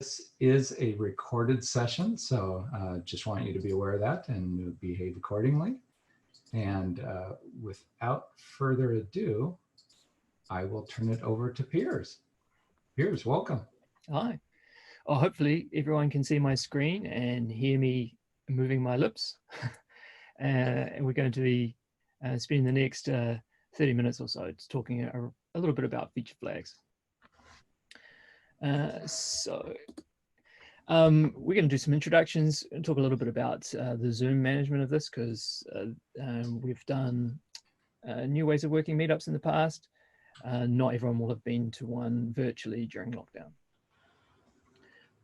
This is a recorded session, so just want you to be aware of that and behave accordingly. And without further ado, I will turn it over to Piers. Piers, welcome. Hi. Oh, hopefully everyone can see my screen and hear me moving my lips. And we're going to be spending the next 30 minutes or so talking a little bit about feature flags. We're going to do some introductions and talk a little bit about the Zoom management of this, because we've done new ways of working meetups in the past. Not everyone will have been to one virtually during lockdown.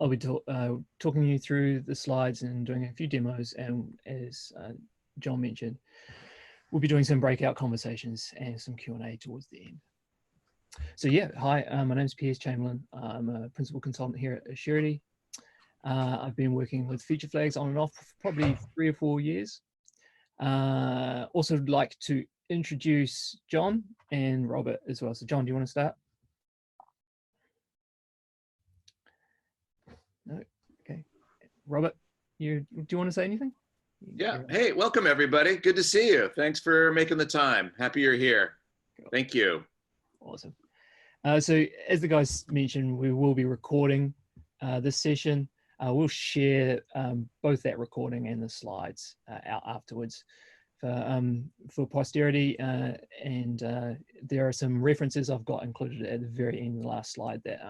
I'll be talking you through the slides and doing a few demos, and as John mentioned, we'll be doing some breakout conversations and some Q&A towards the end. So yeah, hi, my name is Piers Chamberlain. I'm a principal consultant here at Assurity. I've been working with feature flags on and off for probably 3 or 4 years. Also would like to introduce John and Robert as well. So John, do you want to start? No, okay. Robert, do you want to say anything? Yeah, hey, welcome everybody. Good to see you. Thanks for making the time. Happy you're here. Cool. Thank you. Awesome. So as the guys mentioned, we will be recording this session. We'll share both that recording and the slides out afterwards for posterity. And there are some references I've got included at the very end of the last slide that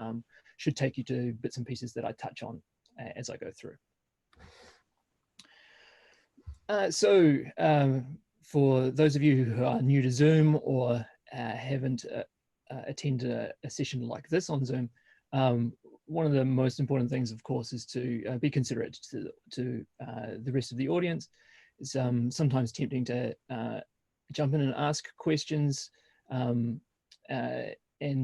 should take you to bits and pieces that I touch on as I go through. For those of you who are new to Zoom or haven't attended a session like this on Zoom, one of the most important things, of course, is to be considerate to the rest of the audience. It's sometimes tempting to jump in and ask questions and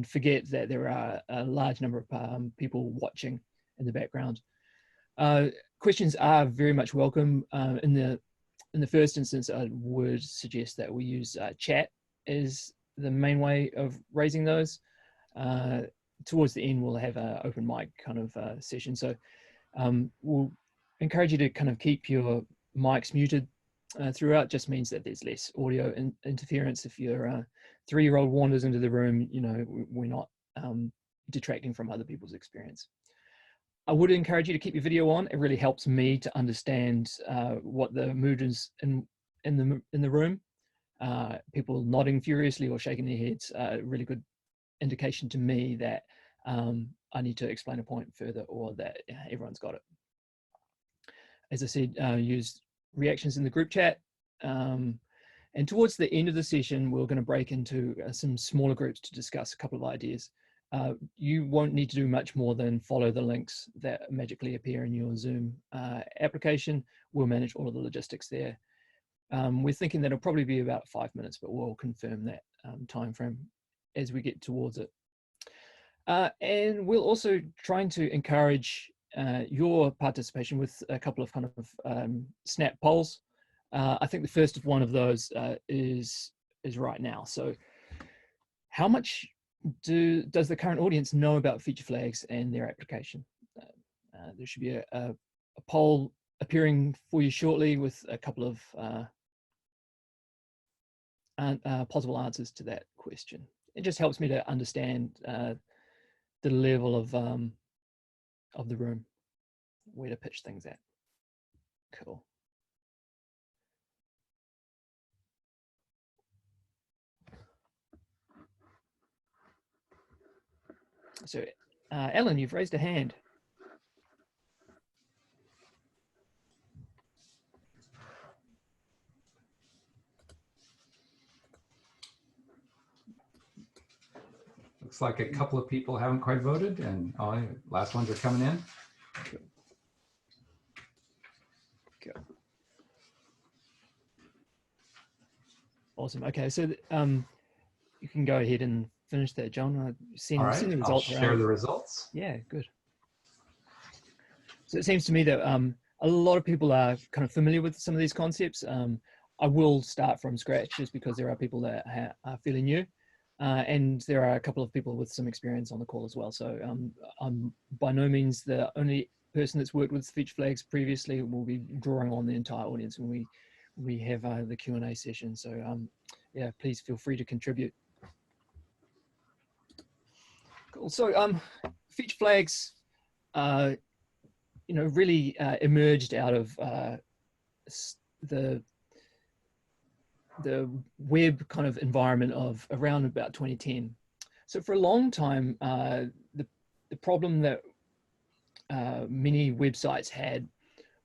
forget that there are a large number of people watching in the background. Questions are very much welcome. In the first instance, I would suggest that we use chat as the main way of raising those. Towards the end, we'll have an open mic kind of session. So we'll encourage you to kind of keep your mics muted throughout. Just means that there's less audio interference. If your 3-year-old wanders into the room, you know, we're not detracting from other people's experience. I would encourage you to keep your video on. It really helps me to understand what the mood is in the room. People nodding furiously or shaking their heads, really good indication to me that I need to explain a point further, or that everyone's got it. As I said, use reactions in the group chat. And towards the end of the session, we're going to break into some smaller groups to discuss a couple of ideas. You won't need to do much more than follow the links that magically appear in your Zoom application. We'll manage all of the logistics there. We're thinking that it'll probably be about 5 minutes, but we'll confirm that time frame as we get towards it. And we'll also trying to encourage your participation with a couple of kind of snap polls. I think the first one of those is right now. So how much does the current audience know about feature flags and their application? There should be a poll appearing for you shortly with a couple of possible answers to that question. It just helps me to understand the level of the room, where to pitch things at. Cool. So, Ellen, you've raised a hand. Looks like a couple of people haven't quite voted, and last ones are coming in. Cool. Cool. Awesome. Okay, so you can go ahead and finish that, John. All right, the I'll results share the results. Yeah, good. So it seems to me that a lot of people are kind of familiar with some of these concepts. I will start from scratch just because there are people that are fairly new. And there are a couple of people with some experience on the call as well. So I'm by no means the only person that's worked with feature flags previously. We'll be drawing on the entire audience when we have the Q&A session. So yeah, please feel free to contribute. Cool. So feature flags, really emerged out of the web kind of environment of around about 2010. So for a long time, the problem that many websites had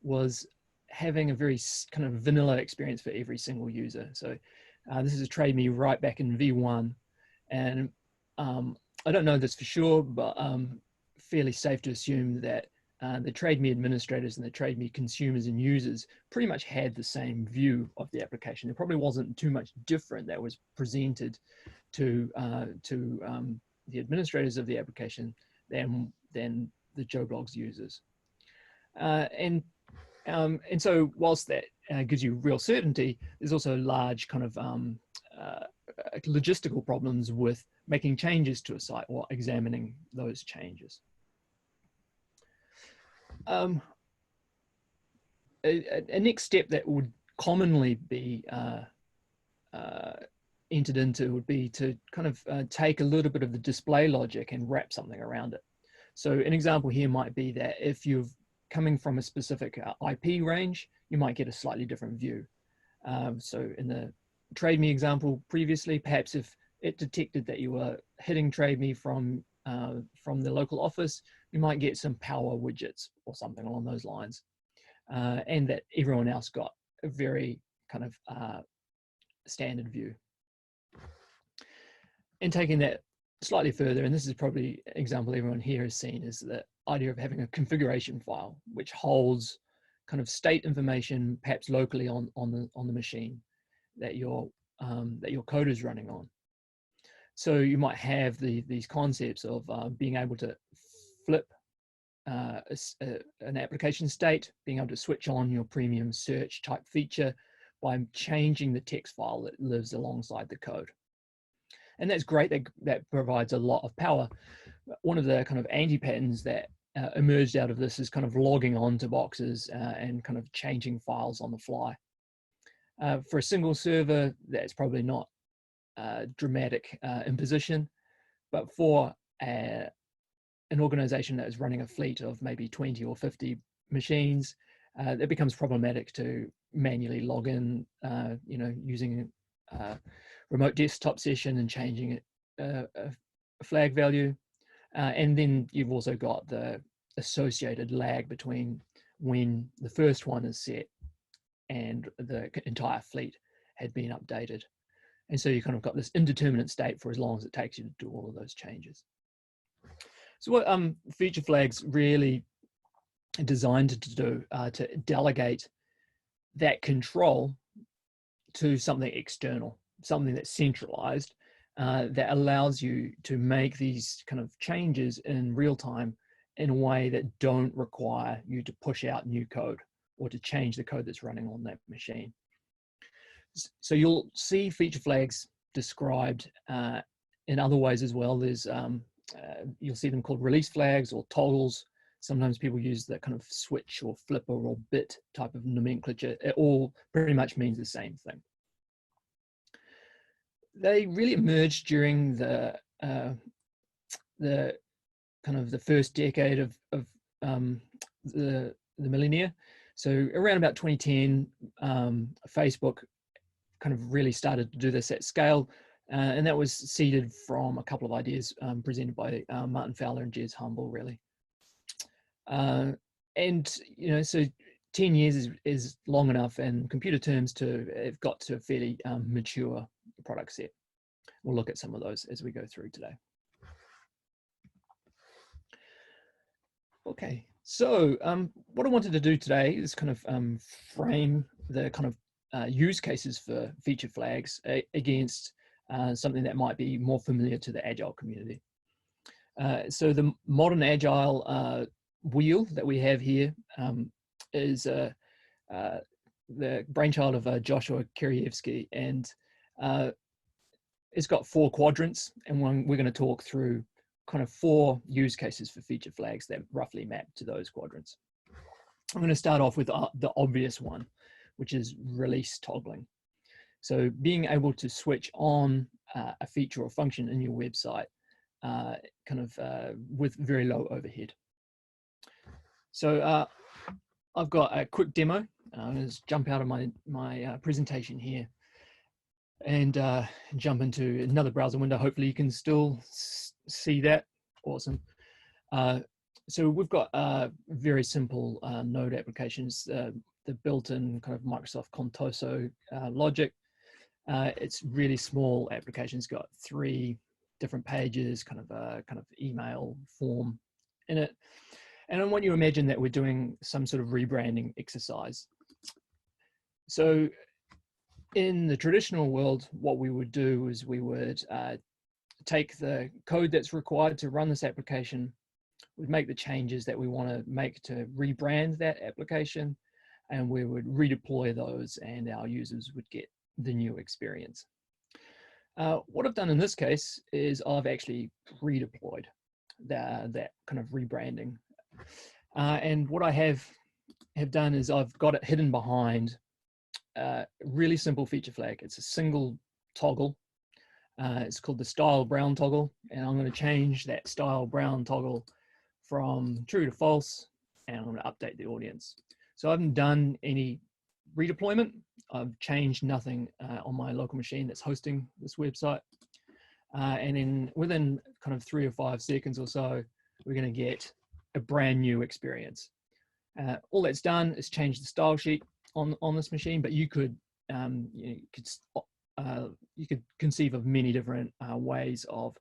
was having a very kind of vanilla experience for every single user. So this is a TradeMe right back in V1, and I don't know this for sure, but fairly safe to assume that the TradeMe administrators and the TradeMe consumers and users pretty much had the same view of the application. There probably wasn't too much different that was presented to the administrators of the application than the Joe Bloggs users. And so whilst that gives you real certainty, there's also large kind of logistical problems with making changes to a site or examining those changes. A next step that would commonly be entered into would be to kind of take a little bit of the display logic and wrap something around it. So an example here might be that if you're coming from a specific IP range, you might get a slightly different view. So in the TradeMe example previously, perhaps if it detected that you were hitting TradeMe from the local office, you might get some power widgets or something along those lines, and that everyone else got a very kind of standard view. And taking that slightly further, and this is probably an example everyone here has seen, is the idea of having a configuration file which holds kind of state information, perhaps locally on the machine that your code is running on. So you might have these concepts of being able to flip an application state, being able to switch on your premium search type feature by changing the text file that lives alongside the code. And that's great, that provides a lot of power. One of the kind of anti-patterns that emerged out of this is kind of logging on to boxes and kind of changing files on the fly. For a single server, that's probably not dramatic imposition, but for an organization that is running a fleet of maybe 20 or 50 machines, it becomes problematic to manually log in, using a remote desktop session and changing a flag value. And then you've also got the associated lag between when the first one is set and the entire fleet had been updated. And so you kind of got this indeterminate state for as long as it takes you to do all of those changes. So what feature flags really designed to do to delegate that control to something external, something that's centralized, that allows you to make these kind of changes in real time in a way that don't require you to push out new code or to change the code that's running on that machine. So you'll see feature flags described in other ways as well. There's you'll see them called release flags or toggles. Sometimes people use that kind of switch or flipper or bit type of nomenclature. It all pretty much means the same thing. They really emerged during the kind of the first decade of the millennia. So around about 2010, Facebook kind of really started to do this at scale, and that was seeded from a couple of ideas presented by Martin Fowler and Jez Humble, really. And so 10 years is long enough in computer terms to have got to a fairly mature product set. We'll look at some of those as we go through today. Okay, so what I wanted to do today is kind of frame the kind of use cases for feature flags against something that might be more familiar to the Agile community. So the Modern Agile wheel that we have here is the brainchild of Joshua Kirievsky, and it's got 4 quadrants, and we're going to talk through kind of 4 use cases for feature flags that roughly map to those quadrants. I'm going to start off with the obvious one, which is release toggling. So being able to switch on a feature or function in your website with very low overhead. So I've got a quick demo. I'm going to jump out of my presentation here and jump into another browser window. Hopefully you can still see that. Awesome. So we've got very simple Node applications, the built-in kind of Microsoft Contoso logic. It's really small applications, got 3 different pages, kind of email form in it. And I want you to imagine that we're doing some sort of rebranding exercise. So in the traditional world, what we would do is we would take the code that's required to run this application, we'd make the changes that we want to make to rebrand that application, and we would redeploy those, and our users would get the new experience. What I've done in this case is I've actually redeployed that kind of rebranding. And what I have done is I've got it hidden behind a really simple feature flag. It's a single toggle. It's called the style brown toggle, and I'm going to change that style brown toggle from true to false, and I'm going to update the audience. So I haven't done any redeployment. I've changed nothing on my local machine that's hosting this website. And then within kind of 3 or 5 seconds or so, we're going to get a brand new experience. All that's done is change the style sheet on this machine, but you could conceive of many different ways of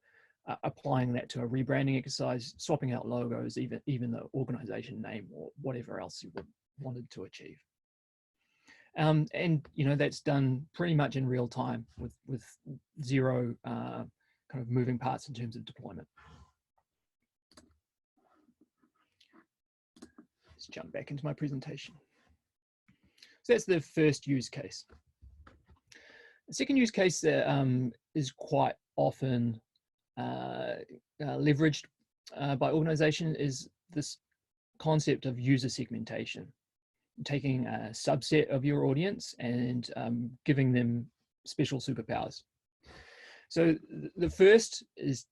applying that to a rebranding exercise, swapping out logos, even the organization name or whatever else you wanted to achieve. And that's done pretty much in real time with 0 kind of moving parts in terms of deployment. Let's jump back into my presentation. So that's the first use case. The second use case that is quite often leveraged by organizations is this concept of user segmentation, taking a subset of your audience and giving them special superpowers. So the first is,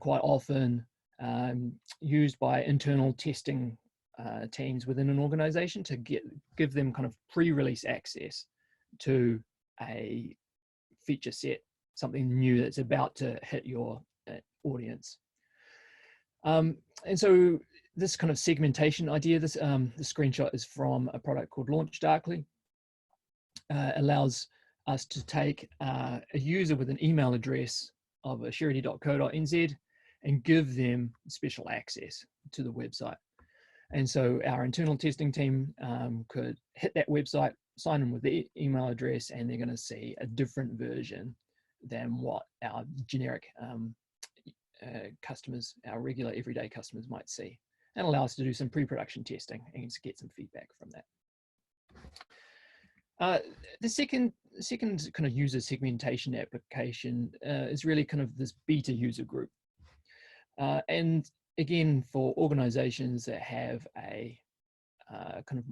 quite often used by internal testing teams within an organization to give them kind of pre-release access to a feature set, something new that's about to hit your audience. And so this kind of segmentation idea, the screenshot is from a product called Launch Darkly. Allows us to take a user with an email address of assurity.co.nz and give them special access to the website. And so our internal testing team could hit that website, sign in with the email address, and they're going to see a different version than what our generic customers, our regular everyday customers might see, and allow us to do some pre-production testing and to get some feedback from that. The second kind of user segmentation application is really kind of this beta user group. And again, for organizations that have a kind of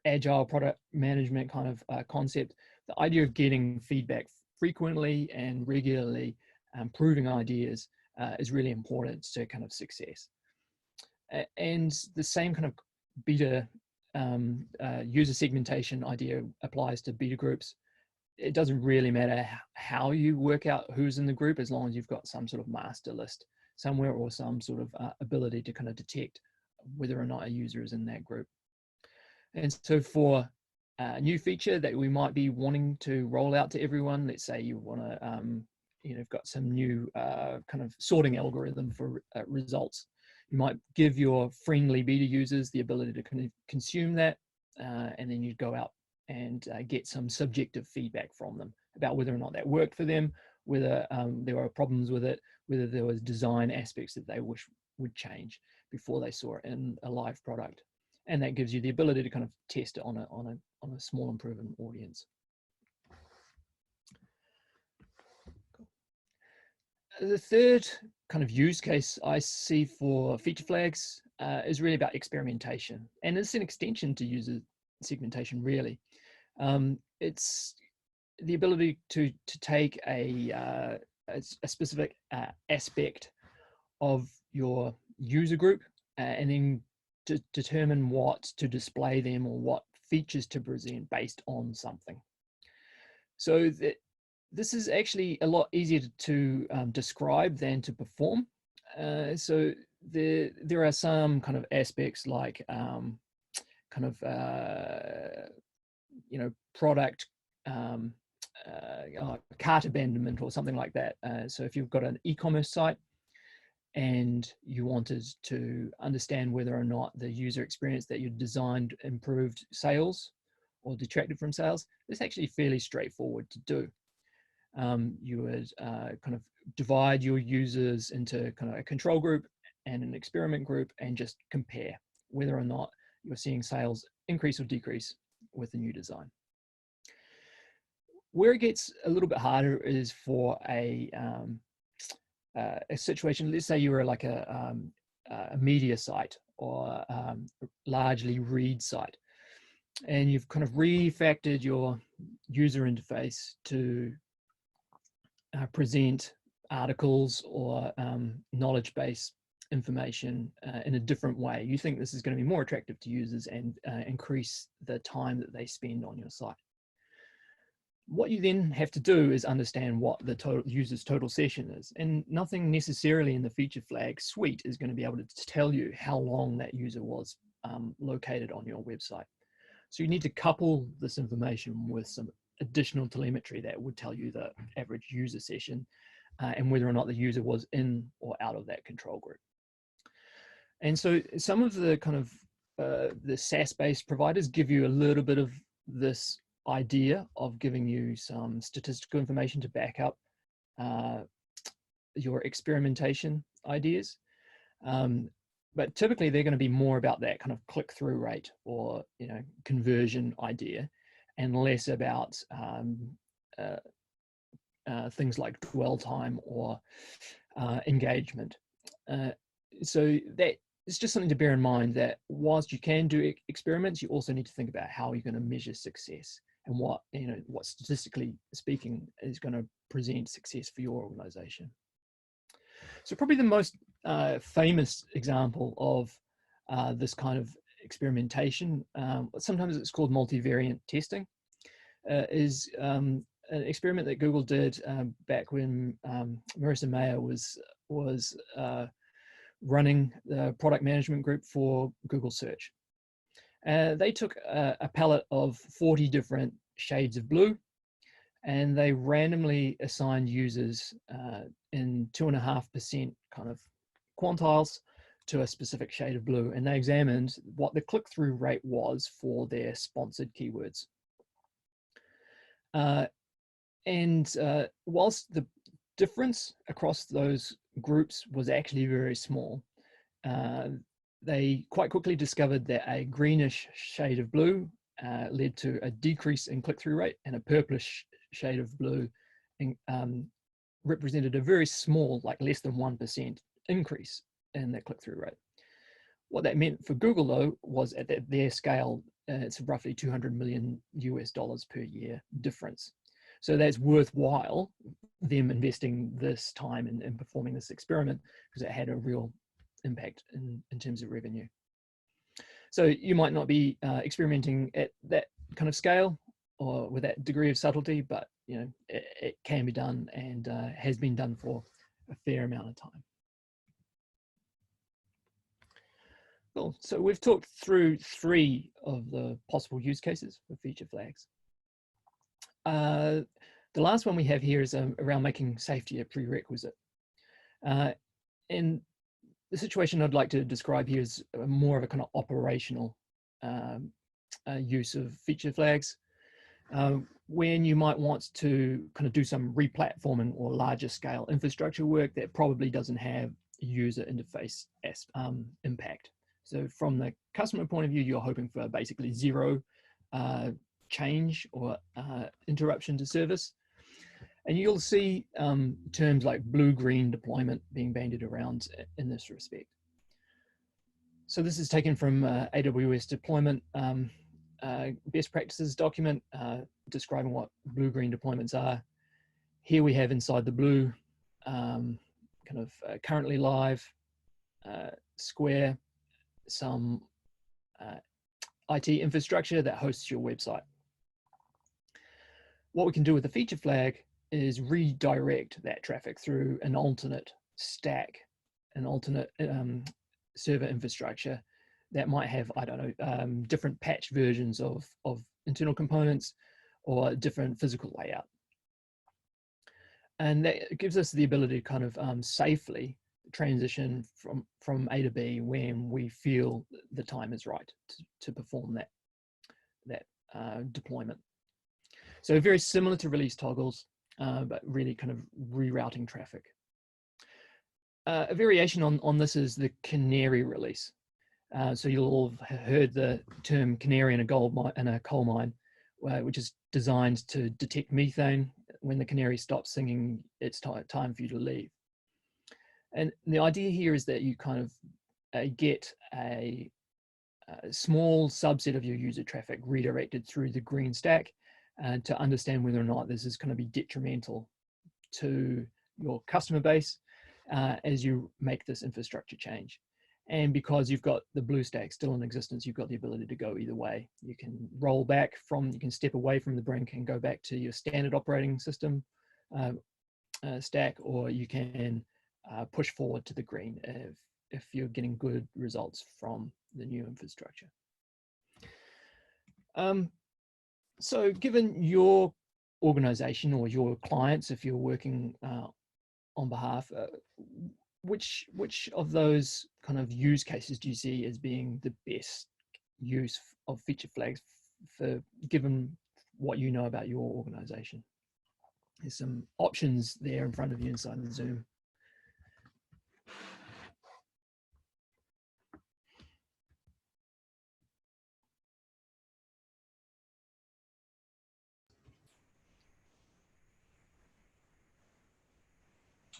agile product management kind of concept, the idea of getting feedback frequently and regularly, proving ideas is really important to kind of success. And the same kind of beta user segmentation idea applies to beta groups. It doesn't really matter how you work out who's in the group, as long as you've got some sort of master list somewhere or some sort of ability to kind of detect whether or not a user is in that group. And so for a new feature that we might be wanting to roll out to everyone, let's say you want to, you've got some new kind of sorting algorithm for results. You might give your friendly beta users the ability to kind of consume that, and then you'd go out and get some subjective feedback from them about whether or not that worked for them, whether there were problems with it, whether there was design aspects that they wish would change before they saw it in a live product. And that gives you the ability to kind of test it on a small and proven audience. The third kind of use case I see for feature flags is really about experimentation, and it's an extension to user segmentation, really. It's the ability to take a specific aspect of your user group and then to determine what to display them or what features to present based on something. So this is actually a lot easier to describe than to perform. So there are some kind of aspects like product cart abandonment or something like that. So if you've got an e-commerce site and you wanted to understand whether or not the user experience that you designed improved sales or detracted from sales, it's actually fairly straightforward to do. You would kind of divide your users into kind of a control group and an experiment group and just compare whether or not you're seeing sales increase or decrease with the new design. Where it gets a little bit harder is for a situation. Let's say you were like a media site or largely read site, and you've kind of refactored your user interface to present articles or knowledge base information in a different way. You think this is going to be more attractive to users and increase the time that they spend on your site. What you then have to do is understand what the total user's total session is, and nothing necessarily in the feature flag suite is going to be able to tell you how long that user was located on your website. So you need to couple this information with some additional telemetry that would tell you the average user session and whether or not the user was in or out of that control group. And so some of the kind of the SaaS-based providers give you a little bit of this idea of giving you some statistical information to back up your experimentation ideas. But typically they're going to be more about that kind of click-through rate or conversion idea, and less about things like dwell time or engagement. So that it's just something to bear in mind, that whilst you can do experiments, you also need to think about how you're going to measure success and what statistically speaking is going to present success for your organization. So probably the most famous example of this kind of experimentation, sometimes it's called multivariate testing, is an experiment that Google did back when Marissa Mayer was running the product management group for Google Search. They took a palette of 40 different shades of blue, and they randomly assigned users in 2.5% kind of quantiles to a specific shade of blue, and they examined what the click-through rate was for their sponsored keywords. Whilst the difference across those groups was actually very small, they quite quickly discovered that a greenish shade of blue led to a decrease in click-through rate, and a purplish shade of blue represented a very small, like less than 1% increase in that click-through rate. What that meant for Google, though, was at their scale, it's roughly $200 million per year difference. So that's worthwhile, them investing this time in performing this experiment, because it had a real impact in terms of revenue. So you might not be experimenting at that kind of scale or with that degree of subtlety, but it can be done, and has been done for a fair amount of time. Cool. So we've talked through 3 of the possible use cases for feature flags. The last one we have here is around making safety a prerequisite. And the situation I'd like to describe here is more of a kind of operational use of feature flags, when you might want to kind of do some replatforming or larger scale infrastructure work that probably doesn't have user interface impact. So from the customer point of view, you're hoping for basically zero change or interruption to service. And you'll see terms like blue-green deployment being bandied around in this respect. So this is taken from AWS deployment best practices document describing what blue-green deployments are. Here we have inside the blue currently live square some IT infrastructure that hosts your website. What we can do with the feature flag is redirect that traffic through an alternate stack, an alternate server infrastructure that might have, I don't know, different patch versions of internal components or different physical layout. And that gives us the ability to kind of safely transition from A to B when we feel the time is right to perform that deployment. So very similar to release toggles, but really kind of rerouting traffic. A variation on this is the canary release. So you'll all have heard the term canary in a coal mine, which is designed to detect methane. When the canary stops singing, it's time for you to leave. And the idea here is that you kind of get a small subset of your user traffic redirected through the green stack to understand whether or not this is going to be detrimental to your customer base as you make this infrastructure change. And because you've got the blue stack still in existence, you've got the ability to go either way. You can roll back you can step away from the brink and go back to your standard operating system stack, or you can push forward to the green if you're getting good results from the new infrastructure. So given your organization or your clients, if you're working on behalf, which of those kind of use cases do you see as being the best use of feature flags for given what you know about your organization? There's some options there in front of you inside the Zoom.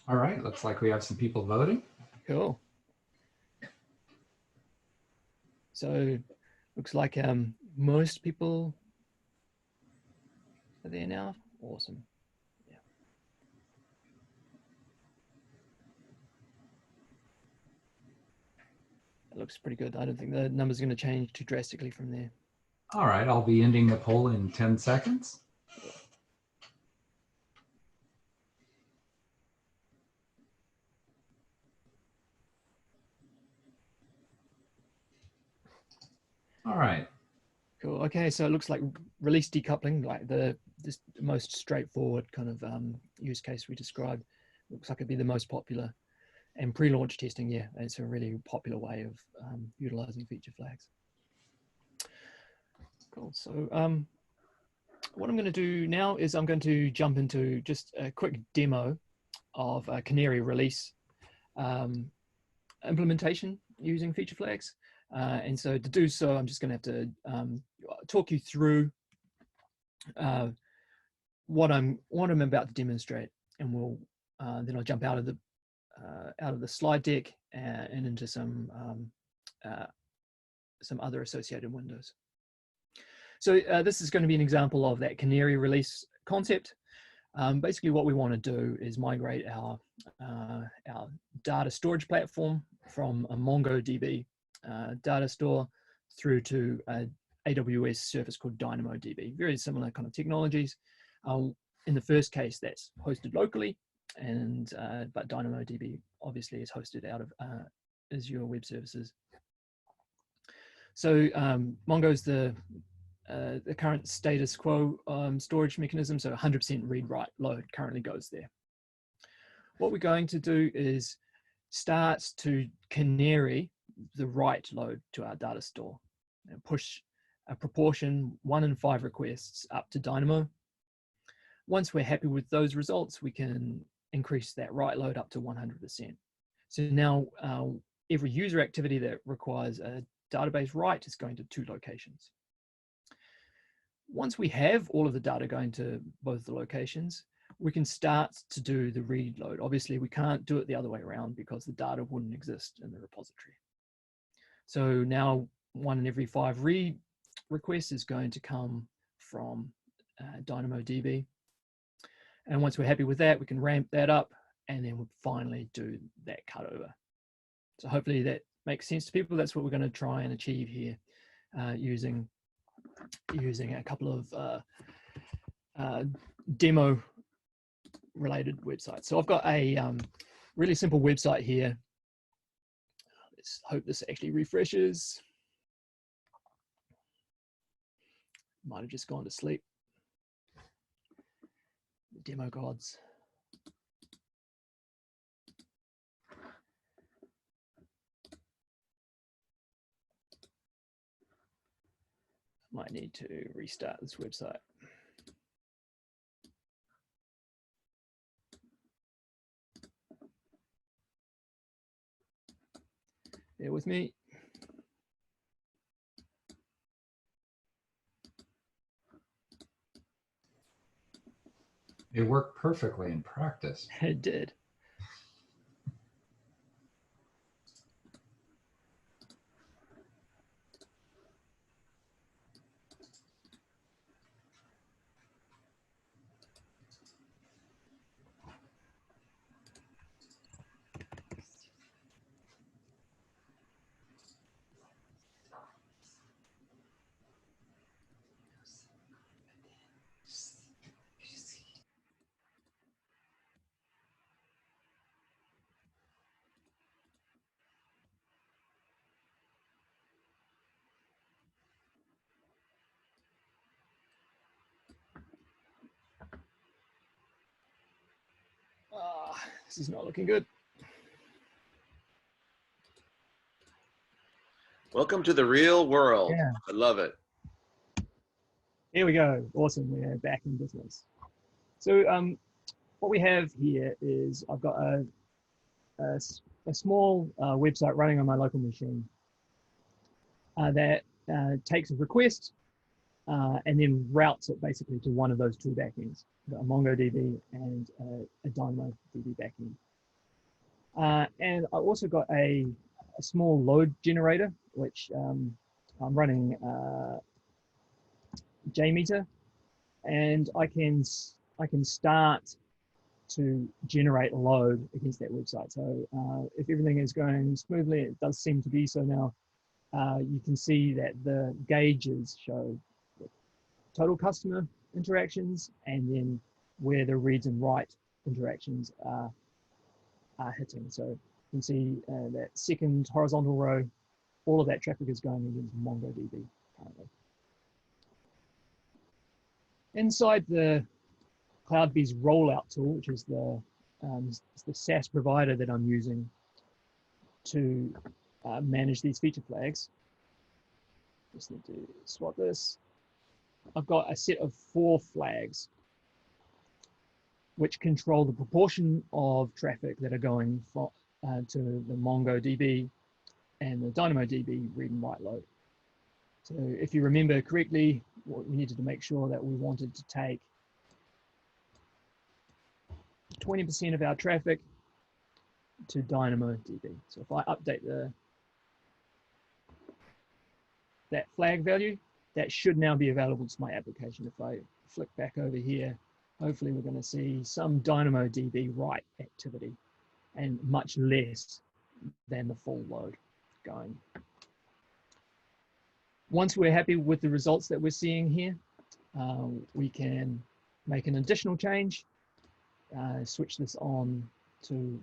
All right, looks like we have some people voting. Cool. So looks like most people are there now. Awesome. Yeah. That looks pretty good. I don't think the number's going to change too drastically from there. All right, I'll be ending the poll in 10 seconds. All right. Cool. Okay, so it looks like release decoupling, like the most straightforward kind of use case we described, looks like it'd be the most popular. And pre-launch testing, yeah, it's a really popular way of utilizing feature flags. Cool. So what I'm going to do now is I'm going to jump into just a quick demo of a Canary release implementation using feature flags. And so to do so, I'm just going to have to talk you through what I'm about to demonstrate, and we'll then I'll jump out of the slide deck and into some other associated windows. So this is going to be an example of that Canary release concept. Basically, what we want to do is migrate our data storage platform from a MongoDB data store through to a AWS service called DynamoDB. Very similar kind of technologies. In the first case, that's hosted locally, and but DynamoDB obviously is hosted out of Azure Web Services. So Mongo's the current status quo storage mechanism, so 100% read-write load currently goes there. What we're going to do is start to canary the write load to our data store and push a proportion 1 in 5 requests up to Dynamo. Once we're happy with those results, we can increase that write load up to 100%. So now every user activity that requires a database write is going to 2 locations. Once we have all of the data going to both the locations, we can start to do the read load. Obviously, we can't do it the other way around because the data wouldn't exist in the repository. So now 1 in every 5 read requests is going to come from DynamoDB. And once we're happy with that, we can ramp that up and then we'll finally do that cutover. So hopefully that makes sense to people. That's what we're going to try and achieve here using a couple of demo related websites. So I've got a really simple website here. Let's hope this actually refreshes. Might have just gone to sleep. The demo gods. Might need to restart this website. Bear with me. It worked perfectly in practice. It did. This is not looking good. Welcome to the real world. Yeah. I love it. Here we go. Awesome. We're back in business. So what we have here is I've got a small website running on my local machine that takes a request and then routes it basically to one of those two backends, a MongoDB and a DynamoDB backend. And I also got a small load generator, which I'm running JMeter, and I can start to generate a load against that website. So if everything is going smoothly, it does seem to be so now, you can see that the gauges show total customer interactions and then where the reads and write interactions are hitting. So you can see that second horizontal row, all of that traffic is going against MongoDB currently. Inside the CloudBees rollout tool, which is the SaaS provider that I'm using to manage these feature flags. Just need to swap this. I've got a set of 4 flags which control the proportion of traffic that are going from to the MongoDB and the DynamoDB read and write load. So if you remember correctly, we needed to make sure that we wanted to take 20% of our traffic to DynamoDB. So if I update that flag value, that should now be available to my application. If I flick back over here, hopefully we're going to see some DynamoDB write activity and much less than the full load going. Once we're happy with the results that we're seeing here, we can make an additional change, switch this on to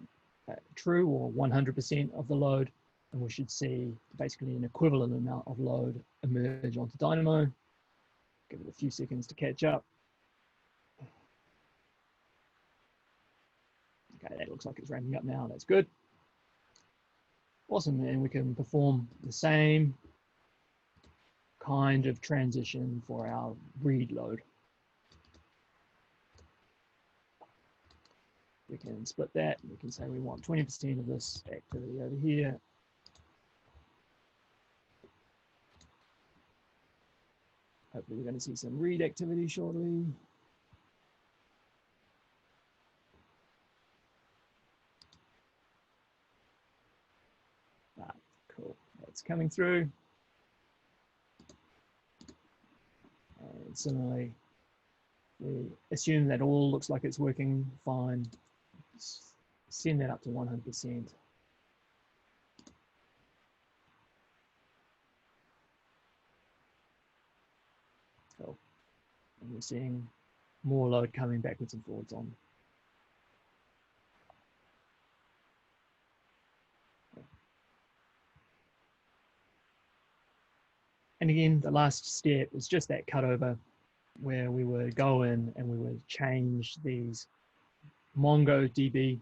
true or 100% of the load, and we should see basically an equivalent amount of load emerge onto Dynamo. Give it a few seconds to catch up. Okay, that looks like it's ramping up now. That's good. Awesome, and we can perform the same kind of transition for our read load. We can split that. We can say we want 20% of this activity over here. Hopefully we're going to see some read activity shortly. it's coming through. And similarly, we assume that all looks like it's working fine. Send that up to 100%. Cool. And we're seeing more load coming backwards and forwards on. And again, the last step is just that cutover where we would go in and we would change these MongoDB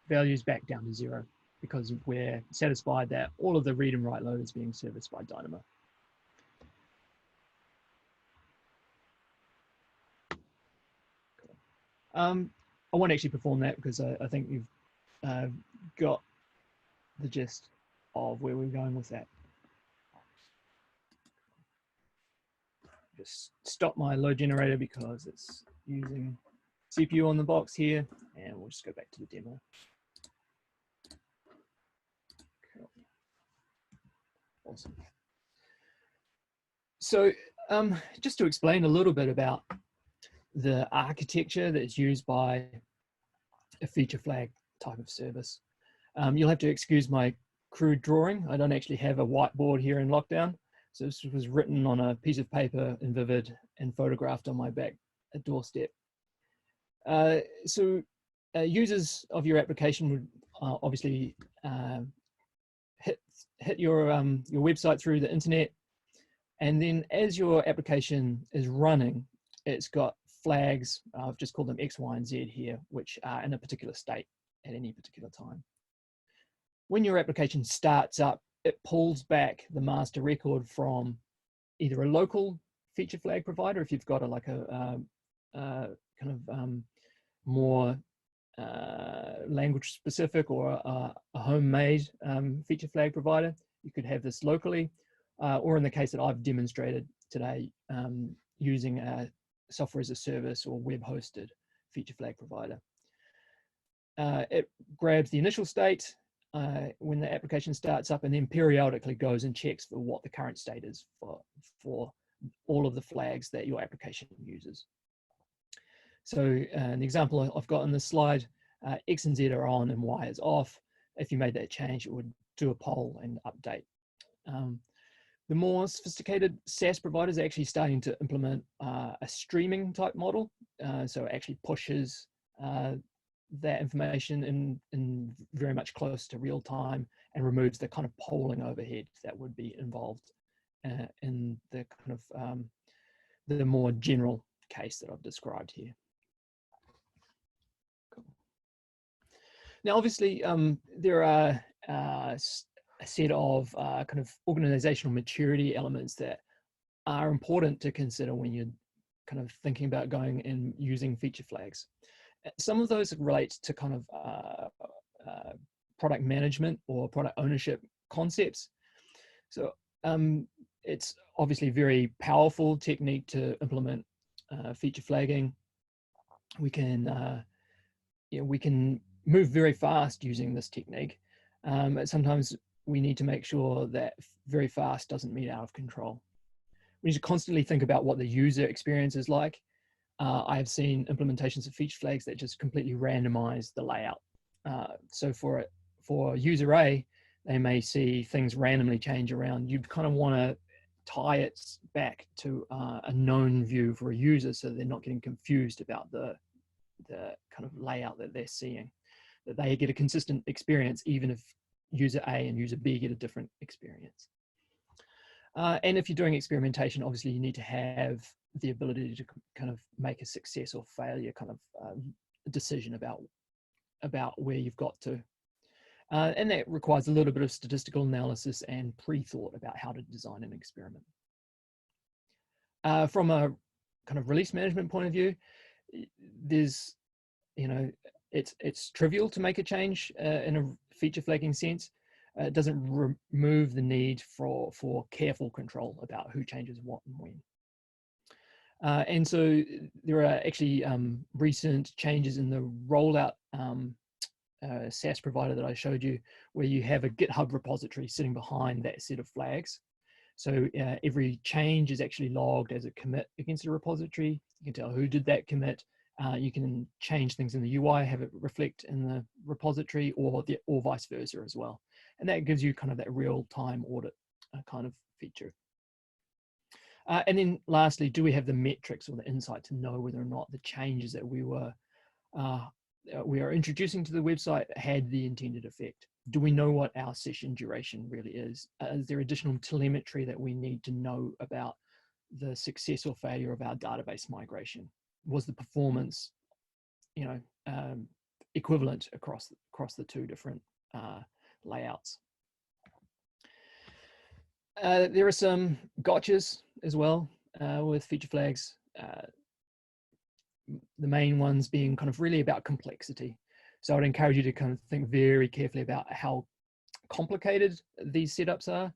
values back down to 0 because we're satisfied that all of the read and write load is being serviced by Dynamo. I won't actually perform that because I think you've got the gist of where we're going with that. Just stop my load generator because it's using CPU on the box here, and we'll just go back to the demo. Cool. Awesome. So just to explain a little bit about the architecture that's used by a feature flag type of service. You'll have to excuse my crude drawing. I don't actually have a whiteboard here in lockdown. So this was written on a piece of paper in Vivid and photographed on my back doorstep. Users of your application would obviously hit your website through the internet. And then as your application is running, it's got flags, I've just called them X, Y, and Z here, which are in a particular state at any particular time. When your application starts up, it pulls back the master record from either a local feature flag provider, if you've got more language specific or a homemade feature flag provider, you could have this locally, or in the case that I've demonstrated today, using a software as a service or web hosted feature flag provider. It grabs the initial state when the application starts up, and then periodically goes and checks for what the current state is for all of the flags that your application uses. So an example I've got on this slide, X and Z are on and Y is off. If you made that change, it would do a poll and update. The more sophisticated SaaS providers are actually starting to implement a streaming type model. So it actually pushes that information in very much close to real time and removes the kind of polling overhead that would be involved in the kind of the more general case that I've described here. Cool. Now, obviously, there are a set of kind of organizational maturity elements that are important to consider when you're kind of thinking about going and using feature flags. Some of those relate to kind of product management or product ownership concepts. So it's obviously a very powerful technique to implement feature flagging. We can move very fast using this technique. Sometimes we need to make sure that very fast doesn't mean out of control. We need to constantly think about what the user experience is like. I have seen implementations of feature flags that just completely randomize the layout. So for user A, they may see things randomly change around. You'd kind of want to tie it back to a known view for a user so they're not getting confused about the kind of layout that they're seeing, that they get a consistent experience even if user A and user B get a different experience. And if you're doing experimentation, obviously you need to have the ability to kind of make a success or failure kind of decision about where you've got to. And that requires a little bit of statistical analysis and pre-thought about how to design an experiment. From a kind of release management point of view, there's, it's trivial to make a change in a feature flagging sense. It doesn't remove the need for careful control about who changes what and when. And so there are actually recent changes in the rollout SaaS provider that I showed you, where you have a GitHub repository sitting behind that set of flags. So every change is actually logged as a commit against the repository. You can tell who did that commit. You can change things in the UI, have it reflect in the repository, or vice versa as well. And that gives you kind of that real-time audit kind of feature. And then lastly, do we have the metrics or the insight to know whether or not the changes that we are introducing to the website had the intended effect? Do we know what our session duration really is? Is there additional telemetry that we need to know about the success or failure of our database migration? Was the performance, equivalent across the two different layouts? There are some gotchas as well with feature flags. The main ones being kind of really about complexity. So I'd encourage you to kind of think very carefully about how complicated these setups are.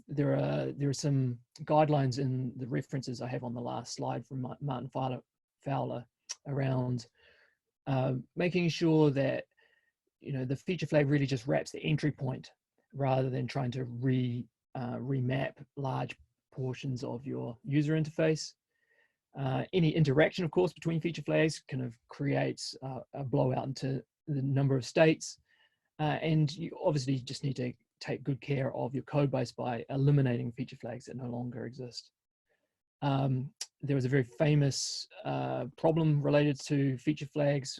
There are some guidelines in the references I have on the last slide from Martin Fowler around making sure that the feature flag really just wraps the entry point rather than trying to remap large portions of your user interface. Any interaction, of course, between feature flags kind of creates a blowout into the number of states. And you obviously just need to take good care of your code base by eliminating feature flags that no longer exist. There was a very famous problem related to feature flags.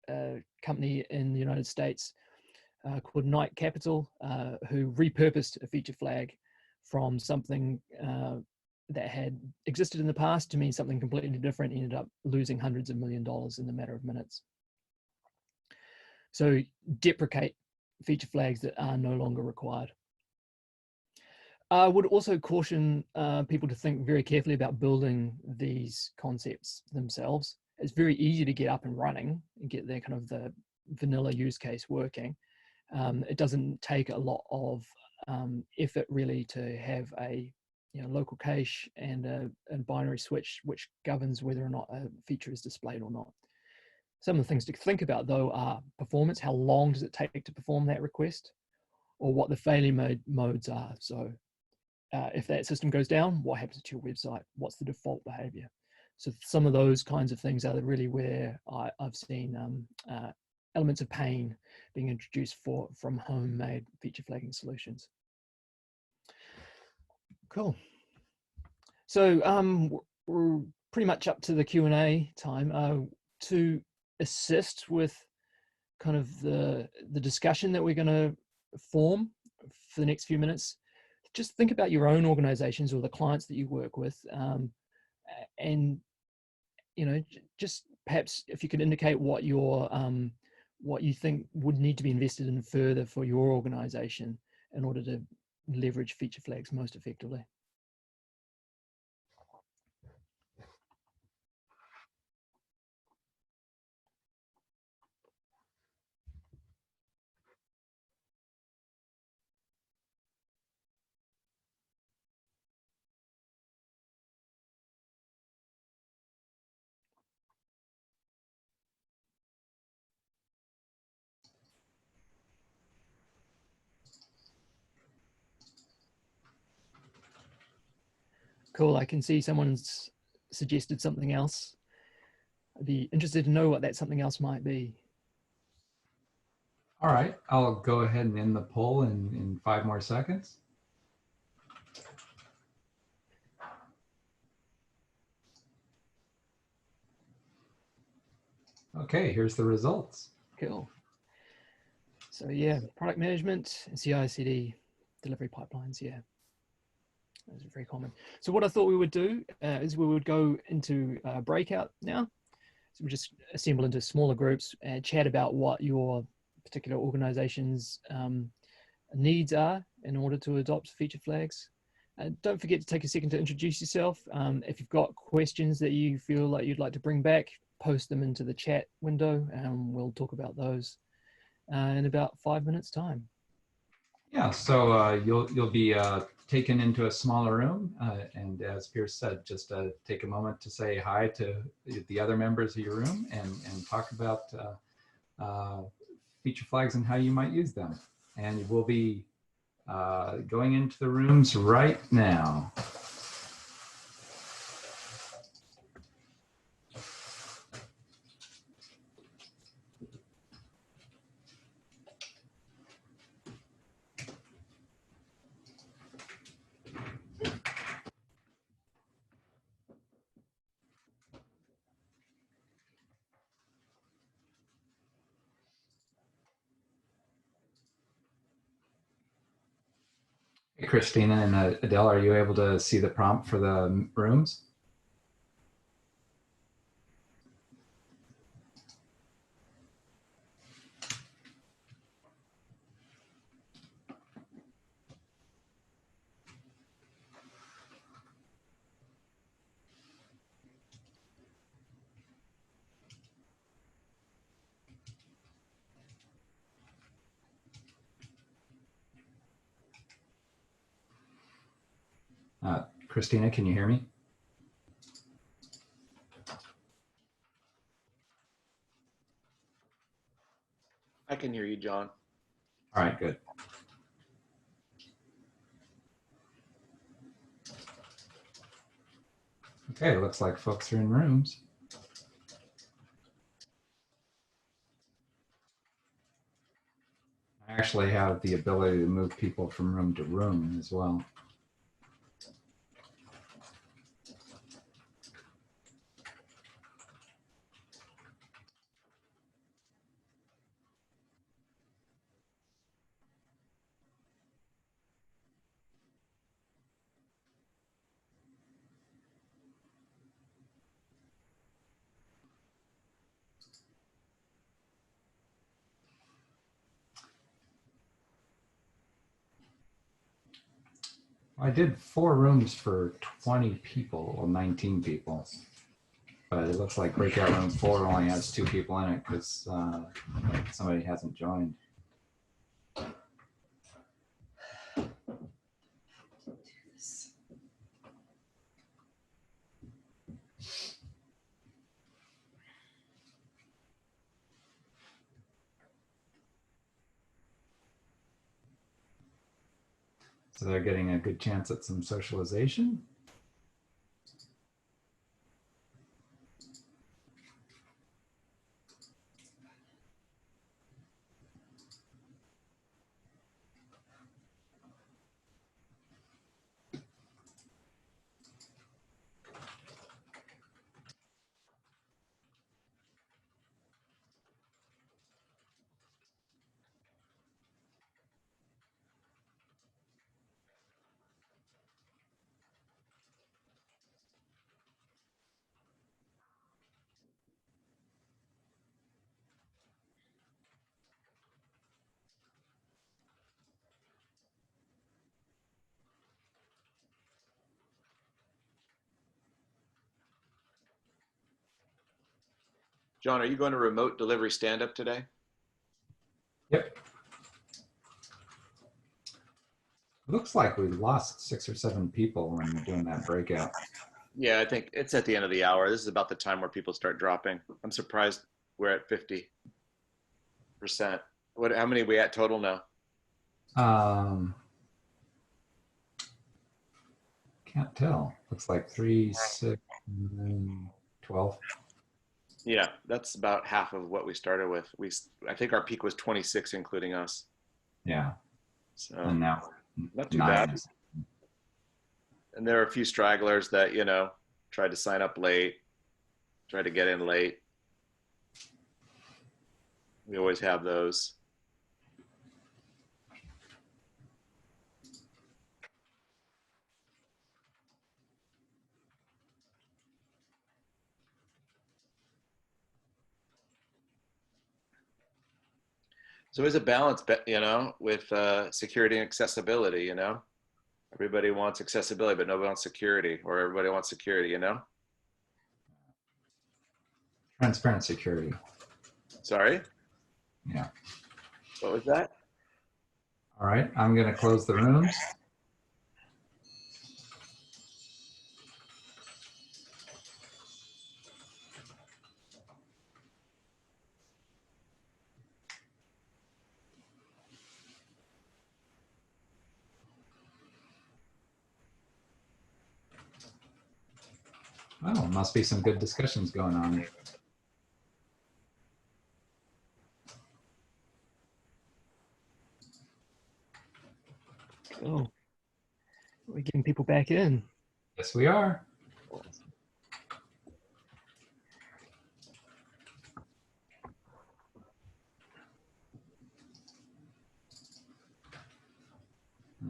A company in the United States called Knight Capital, who repurposed a feature flag from something that had existed in the past to mean something completely different, ended up losing hundreds of $millions in a matter of minutes. So deprecate feature flags that are no longer required. I would also caution people to think very carefully about building these concepts themselves. It's very easy to get up and running and get their kind of the vanilla use case working. It doesn't take a lot of effort really to have a local cache and a binary switch which governs whether or not a feature is displayed or not. Some of the things to think about though are performance. How long does it take to perform that request, or what the failure modes are? So if that system goes down, what happens to your website? What's the default behavior? So some of those kinds of things are really where I've seen elements of pain being introduced from homemade feature flagging solutions. Cool. So we're pretty much up to the Q&A time. To assist with kind of the discussion that we're going to form for the next few minutes, just think about your own organizations or the clients that you work with, and just perhaps if you could indicate what you think would need to be invested in further for your organization in order to leverage feature flags most effectively. Cool, I can see someone's suggested something else. I'd be interested to know what that something else might be. All right, I'll go ahead and end the poll in 5 more seconds. Okay, here's the results. Cool. So yeah, product management and CI/CD delivery pipelines, yeah. Those are very common. So what I thought we would do is we would go into breakout now. So we just assemble into smaller groups and chat about what your particular organization's needs are in order to adopt feature flags. Don't forget to take a second to introduce yourself. If you've got questions that you feel like you'd like to bring back, post them into the chat window and we'll talk about those in about 5 minutes time. Yeah, so you'll be taken into a smaller room, and as Pierce said, just take a moment to say hi to the other members of your room and talk about feature flags and how you might use them. And we'll be going into the rooms right now. Hey, Christina and Adele, are you able to see the prompt for the rooms? Christina, can you hear me? I can hear you, John. All right, good. Okay, looks like folks are in rooms. I actually have the ability to move people from room to room as well. I did 4 rooms for 20 people, or 19 people. But it looks like breakout room 4 only has 2 people in it because somebody hasn't joined. So they're getting a good chance at some socialization. John, are you going to remote delivery stand-up today? Yep. Looks like we lost 6 or 7 people when doing that breakout. Yeah, I think it's at the end of the hour. This is about the time where people start dropping. I'm surprised we're at 50%. How many are we at total now? Can't tell. Looks like 3, 6, 9, 12. Yeah, that's about half of what we started with. I think our peak was 26, including us. Yeah. So And now not too 9 bad. is. And there are a few stragglers that, tried to sign up late, tried to get in late. We always have those. So there's a balance, with security and accessibility, Everybody wants accessibility, but nobody wants security, or everybody wants security, Transparent security. Sorry? Yeah. What was that? All right, I'm going to close the rooms. Oh, must be some good discussions going on. Oh, we're getting people back in. Yes, we are. Awesome.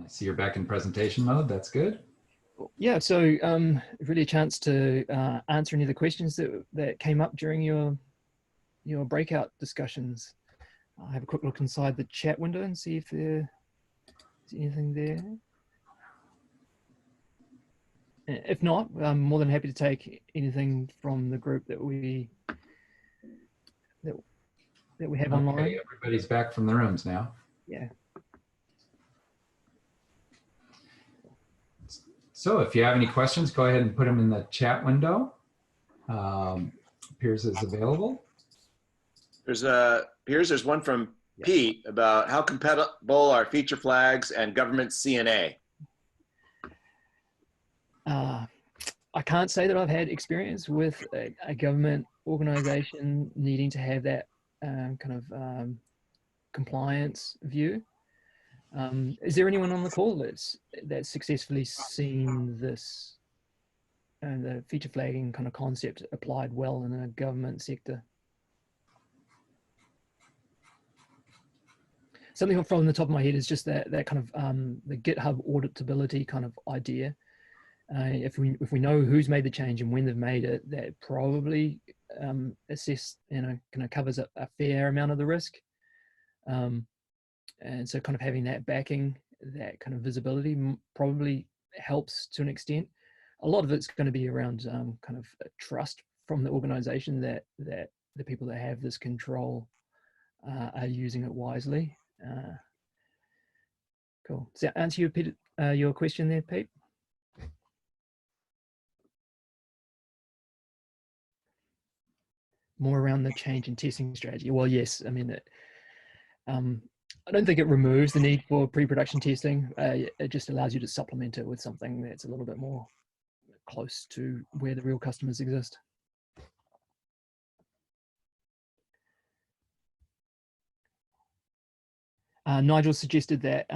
I see you're back in presentation mode. That's good. Yeah, so really a chance to answer any of the questions that came up during your breakout discussions. I'll have a quick look inside the chat window and see if there's anything there. If not, I'm more than happy to take anything from the group that we have online. Okay, everybody's back from the rooms now. Yeah. So if you have any questions, go ahead and put them in the chat window. Piers is available. There's one from Pete about how compatible are feature flags and government CNA. I can't say that I've had experience with a government organization needing to have that compliance view. Is there anyone on the call that's successfully seen this and the feature flagging kind of concept applied well in a government sector? Something from the top of my head is just that kind of the GitHub auditability kind of idea. If we know who's made the change and when they've made it, that probably kind of covers a fair amount of the risk. And so kind of having that backing, that kind of visibility probably helps to an extent. A lot of it's going to be around kind of trust from the organization that the people that have this control are using it wisely. Cool. Does that answer your question there, Pete? More around the change in testing strategy. Well, yes, I mean, I don't think it removes the need for pre-production testing. It just allows you to supplement it with something that's a little bit more close to where the real customers exist. Nigel suggested that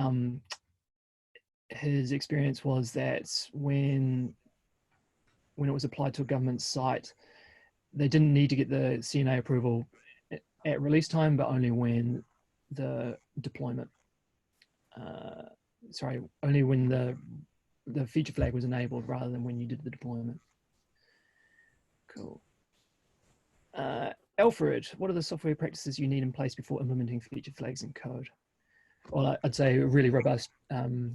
his experience was that when it was applied to a government site, they didn't need to get the CNA approval at release time, but only when the deployment, only when the feature flag was enabled rather than when you did the deployment. Cool. Alfred, what are the software practices you need in place before implementing feature flags in code? Well, I'd say a really robust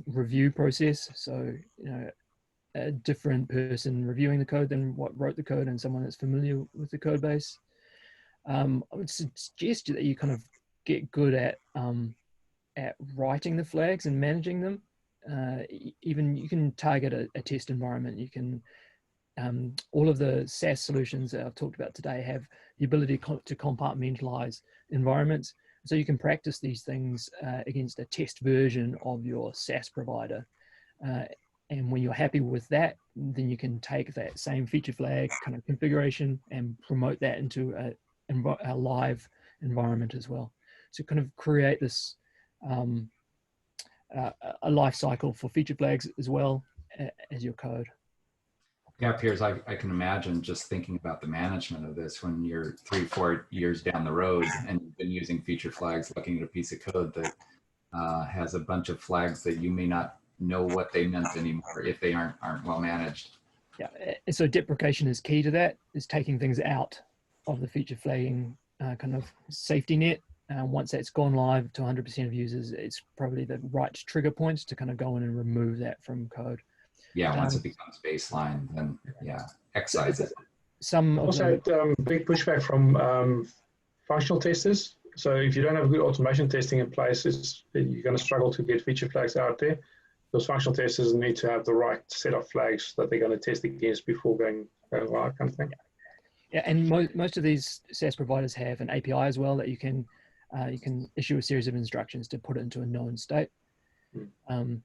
review process. So, a different person reviewing the code than what wrote the code and someone that's familiar with the code base. I would suggest that you kind of get good at writing the flags and managing them. Even you can target a test environment. You can, all of the SaaS solutions that I've talked about today have the ability to compartmentalize environments. So you can practice these things against a test version of your SaaS provider. And when you're happy with that, then you can take that same feature flag kind of configuration and promote that into a live environment as well. So kind of create this a life cycle for feature flags as well as your code. Yeah, Piers, I can imagine just thinking about the management of this when you're 3-4 years down the road and you've been using feature flags, looking at a piece of code that has a bunch of flags that you may not know what they meant anymore if they aren't well managed. Yeah, and so deprecation is key to that, is taking things out of the feature flagging kind of safety net. Once that's gone live to 100% of users, it's probably the right trigger points to kind of go in and remove that from code. Yeah, once it becomes baseline, then yeah, excise it. Some also had big pushback from functional testers. So if you don't have good automation testing in place, you're going to struggle to get feature flags out there. Those functional testers need to have the right set of flags that they're going to test against before going live, kind of thing. Yeah, and most of these SaaS providers have an API as well that you can issue a series of instructions to put it into a known state. And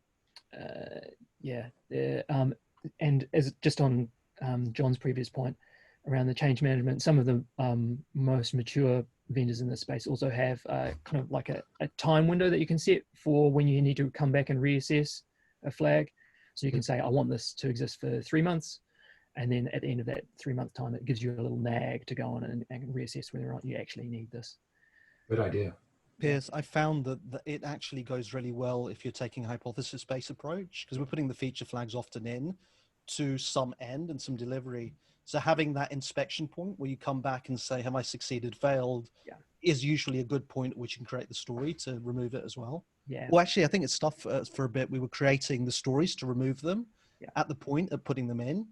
as just on John's previous point around the change management. Some of the most mature vendors in this space also have kind of like a time window that you can set for when you need to come back and reassess a flag. So you can say, I want this to exist for 3 months. And then at the end of that 3-month time, it gives you a little nag to go on and reassess whether or not you actually need this. Good idea. Piers, I found that it actually goes really well if you're taking a hypothesis-based approach, because we're putting the feature flags often in to some end and some delivery. So having that inspection point where you come back and say, have I succeeded, failed, is usually a good point at which you can create the story to remove it as well. Yeah. Well, actually, I think it's stuff for a bit. We were creating the stories to remove them at the point of putting them in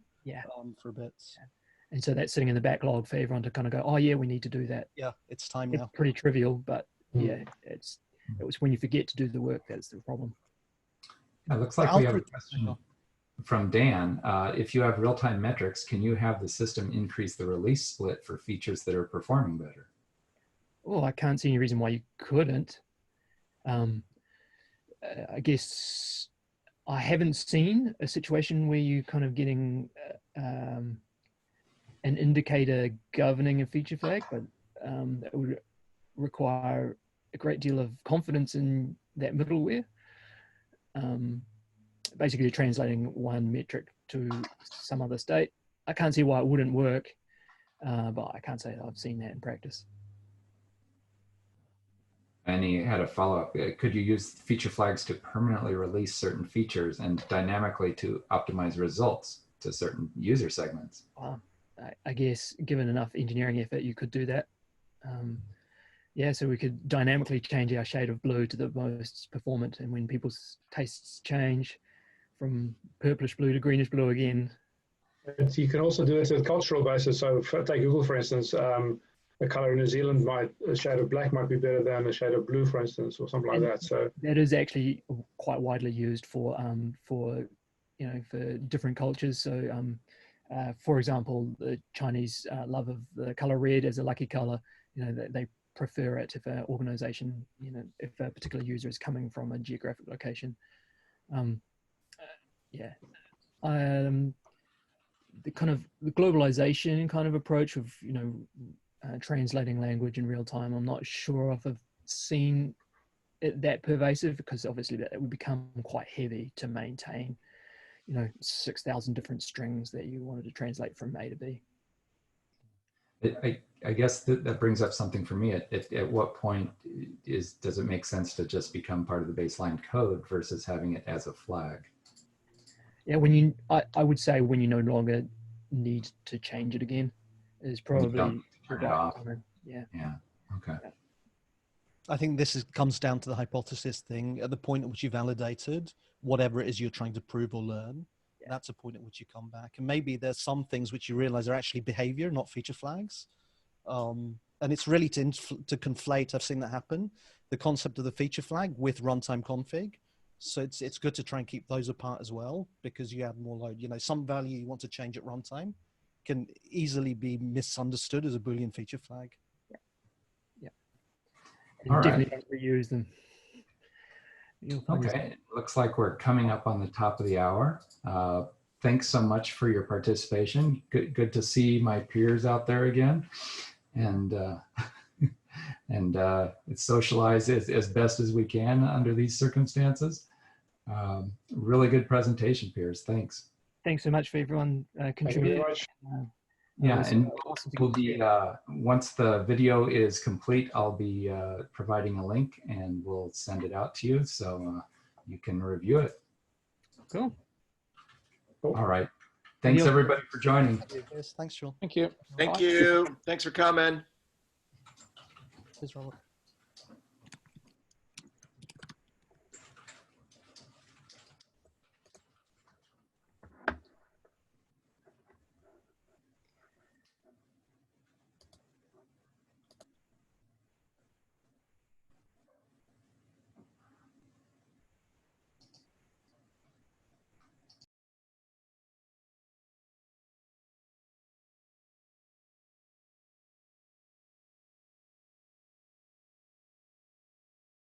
for a bit. Yeah. And so that's sitting in the backlog for everyone to kind of go, oh yeah, we need to do that. Yeah, it's time it's now. Pretty trivial, but yeah, it was when you forget to do the work that's the problem. It looks like we have a question from Dan. If you have real-time metrics, can you have the system increase the release split for features that are performing better? Well, I can't see any reason why you couldn't. I guess I haven't seen a situation where you kind of getting an indicator governing a feature flag, but that would require a great deal of confidence in that middleware. Basically, you're translating one metric to some other state. I can't see why it wouldn't work, but I can't say that I've seen that in practice. And he had a follow-up. Could you use feature flags to permanently release certain features and dynamically to optimize results to certain user segments? I guess given enough engineering effort, you could do that. Yeah, so we could dynamically change our shade of blue to the most performant. And when people's tastes change from purplish blue to greenish blue again. And you can also do it on a cultural basis. So take Google, for instance, a color in New Zealand a shade of black might be better than a shade of blue, for instance, or something like that. So that is actually quite widely used for different cultures. So for example, the Chinese love of the color red as a lucky color. They prefer it if an organization, if a particular user is coming from a geographic location. The kind of the globalization kind of approach of translating language in real time, I'm not sure if I've seen it that pervasive, because obviously that it would become quite heavy to maintain 6,000 different strings that you wanted to translate from A to B. I guess that brings up something for me. At what point does it make sense to just become part of the baseline code versus having it as a flag? Yeah, I would say when you no longer need to change it again is probably turn it off. Yeah. Okay. Yeah. I think this comes down to the hypothesis thing. At the point at which you validated whatever it is you're trying to prove or learn, that's a point at which you come back. And maybe there's some things which you realize are actually behavior, not feature flags. And it's really to conflate, I've seen that happen, the concept of the feature flag with runtime config. So it's good to try and keep those apart as well, because you add more load. Some value you want to change at runtime can easily be misunderstood as a Boolean feature flag. Yeah. All definitely right. don't reuse them. Okay, it looks like we're coming up on the top of the hour. Thanks so much for your participation. Good to see my peers out there again, and socialize as best as we can under these circumstances. Really good presentation, Piers. Thanks. Thanks so much for everyone contributing. Yeah, and we'll be once the video is complete, I'll be providing a link and we'll send it out to you so you can review it. Cool. All right. Thanks everybody for joining. Yes, thanks, Sean. Thank you. Thank you. Thanks for coming. Cheers, Robert.